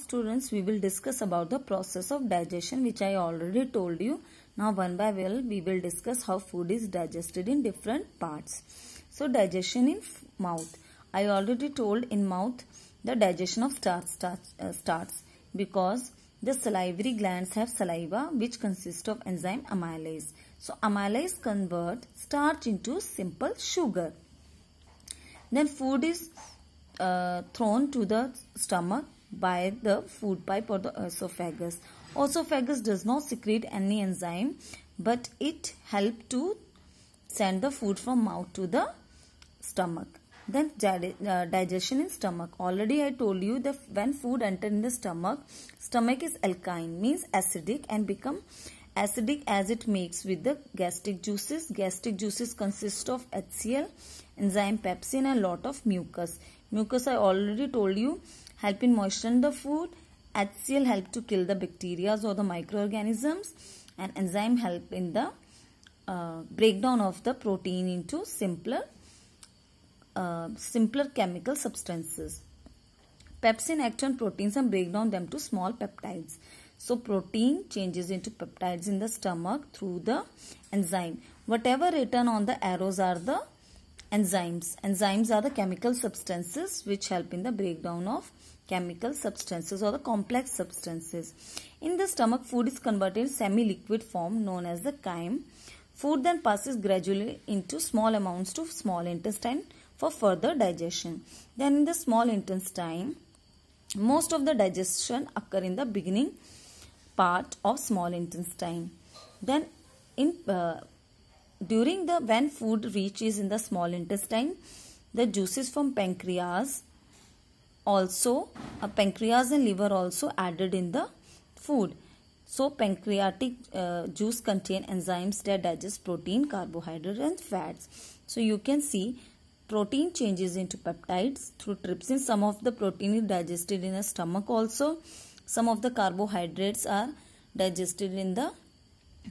students, we will discuss about the process of digestion, which I already told you. Now one by one we will discuss how food is digested in different parts. So digestion in mouth. I already told in mouth the digestion of starts because the salivary glands have saliva which consists of enzyme amylase. So amylase convert starch into simple sugar. Then food is thrown to the stomach by the food pipe or the esophagus. Esophagus does not secrete any enzyme, but it helps to send the food from mouth to the stomach. Then digestion in stomach. Already I told you that when food enters in the stomach is alkaline, means acidic, and become acidic as it makes with the gastric juices. Gastric juices consist of HCl, enzyme pepsin, and lot of mucus. Mucus I already told you help in moistening the food. HCl help to kill the bacteria or the microorganisms, and enzyme help in the breakdown of the protein into simpler chemical substances. Pepsin act on proteins and break down them to small peptides. So protein changes into peptides in the stomach through the enzyme. Whatever written on the arrows are the enzymes. Enzymes are the chemical substances which help in the breakdown of chemical substances or the complex substances. In the stomach, food is converted in semi-liquid form known as the chyme. Food then passes gradually into small amounts to small intestine for further digestion. Then in the small intestine, most of the digestion occur in the beginning part of small intestine. Then in when food reaches in the small intestine, the juices from pancreas and liver also added in the food. So pancreatic juice contain enzymes that digest protein, carbohydrate and fats. So you can see protein changes into peptides through trypsin. Some of the protein is digested in the stomach also. Some of the carbohydrates are digested in the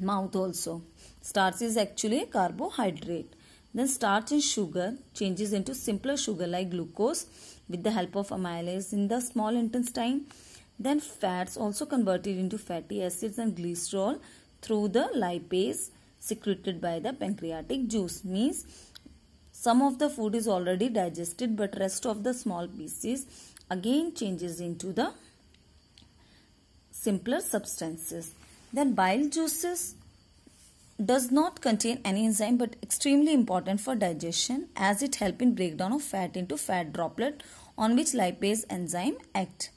mouth also. Starch is actually a carbohydrate. Then starch and sugar changes into simpler sugar like glucose with the help of amylase in the small intestine. Then fats also converted into fatty acids and glycerol through the lipase secreted by the pancreatic juice. Means some of the food is already digested, but rest of the small pieces again changes into the simpler substances. Then bile juices does not contain any enzyme but extremely important for digestion as it helps in breakdown of fat into fat droplet on which lipase enzyme act.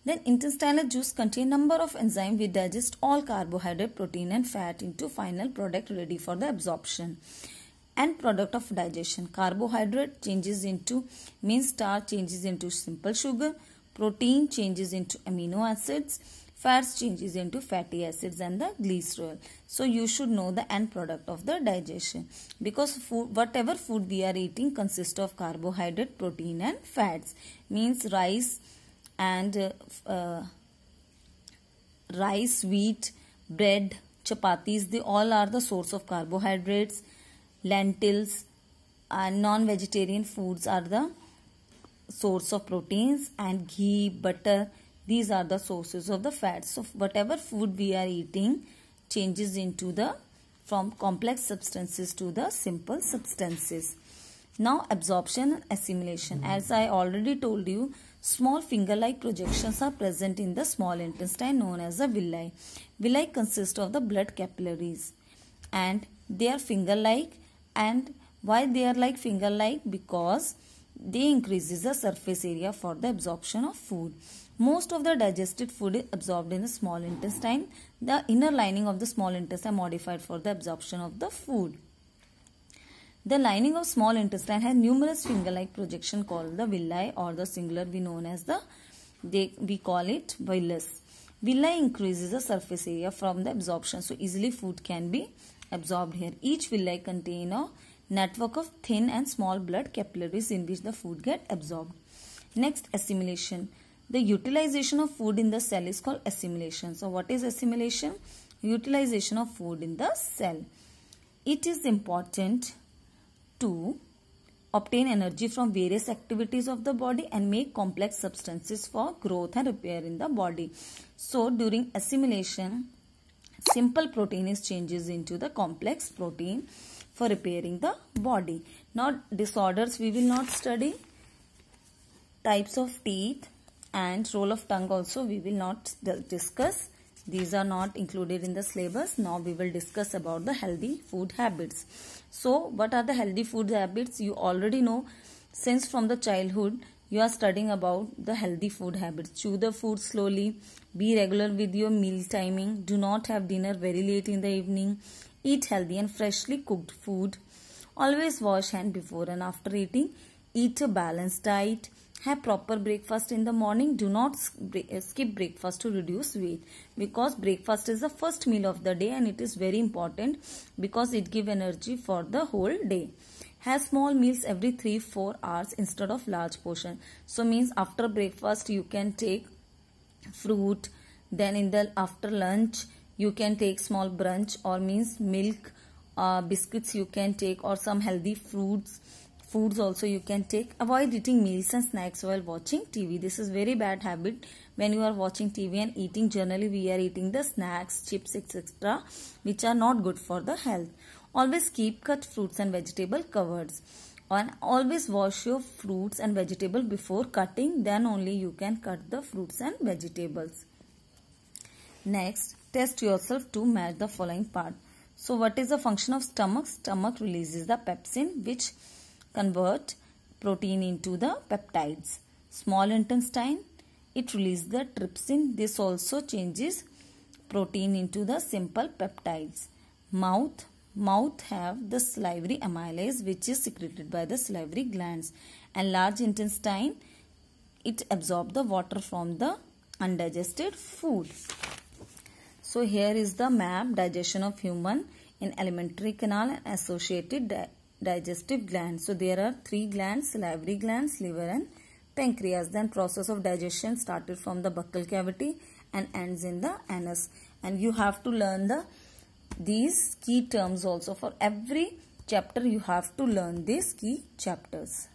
Then intestinal juice contain number of enzymes which digest all carbohydrate, protein and fat into final product ready for the absorption. End product of digestion. Carbohydrate changes into starch changes into simple sugar, protein changes into amino acids, fats changes into fatty acids and the glycerol. So you should know the end product of the digestion because whatever food we are eating consists of carbohydrate, protein and fats. Means rice and rice, wheat, bread, chapatis, they all are the source of carbohydrates. Lentils and non-vegetarian foods are the source of proteins, and ghee, butter, these are the sources of the fats. So whatever food we are eating changes into from complex substances to the simple substances. Now absorption and assimilation. As I already told you, small finger-like projections are present in the small intestine known as the villi. Villi consist of the blood capillaries and they are finger-like. And why they are like finger-like? Because they increases the surface area for the absorption of food. Most of the digested food is absorbed in the small intestine. The inner lining of the small intestine modified for the absorption of the food. The lining of small intestine has numerous finger-like projection called the villi, or the singular we known as we call it villus. Villi increases the surface area from the absorption, so easily food can be absorbed here. Each villi contain a network of thin and small blood capillaries in which the food get absorbed. Next, assimilation. The utilization of food in the cell is called assimilation. So what is assimilation? Utilization of food in the cell. It is important to obtain energy from various activities of the body and make complex substances for growth and repair in the body. So during assimilation, simple protein is changes into the complex protein for repairing the body. Now disorders we will not study. Types of teeth and role of tongue also we will not discuss. These are not included in the syllabus. Now we will discuss about the healthy food habits. So what are the healthy food habits? You already know, since from the childhood you are studying about the healthy food habits. Chew the food slowly. Be regular with your meal timing. Do not have dinner very late in the evening. Eat healthy and freshly cooked food. Always wash hand before and after eating. Eat a balanced diet. Have proper breakfast in the morning. Do not skip breakfast to reduce weight, because breakfast is the first meal of the day and it is very important because it gives energy for the whole day. Have small meals every 3-4 hours instead of large portion. So means after breakfast you can take fruit, then after lunch you can take small brunch, or means milk, biscuits you can take, or some healthy foods also you can take. Avoid eating meals and snacks while watching TV. This is very bad habit. When you are watching TV and eating, generally we are eating the snacks, chips, etc., which are not good for the health. Always keep cut fruits and vegetable covered. And always wash your fruits and vegetable before cutting. Then only you can cut the fruits and vegetables. Next, test yourself to match the following part. So what is the function of stomach? Stomach releases the pepsin, which convert protein into the peptides. Small intestine, it releases the trypsin. This also changes protein into the simple peptides. Mouth have the salivary amylase, which is secreted by the salivary glands. And large intestine, it absorbs the water from the undigested food. So here is the map, digestion of human in alimentary canal and associated digestive glands. So there are 3 glands: salivary glands, liver and pancreas. Then process of digestion started from the buccal cavity and ends in the anus. And you have to learn these key terms also. For every chapter you have to learn these key chapters.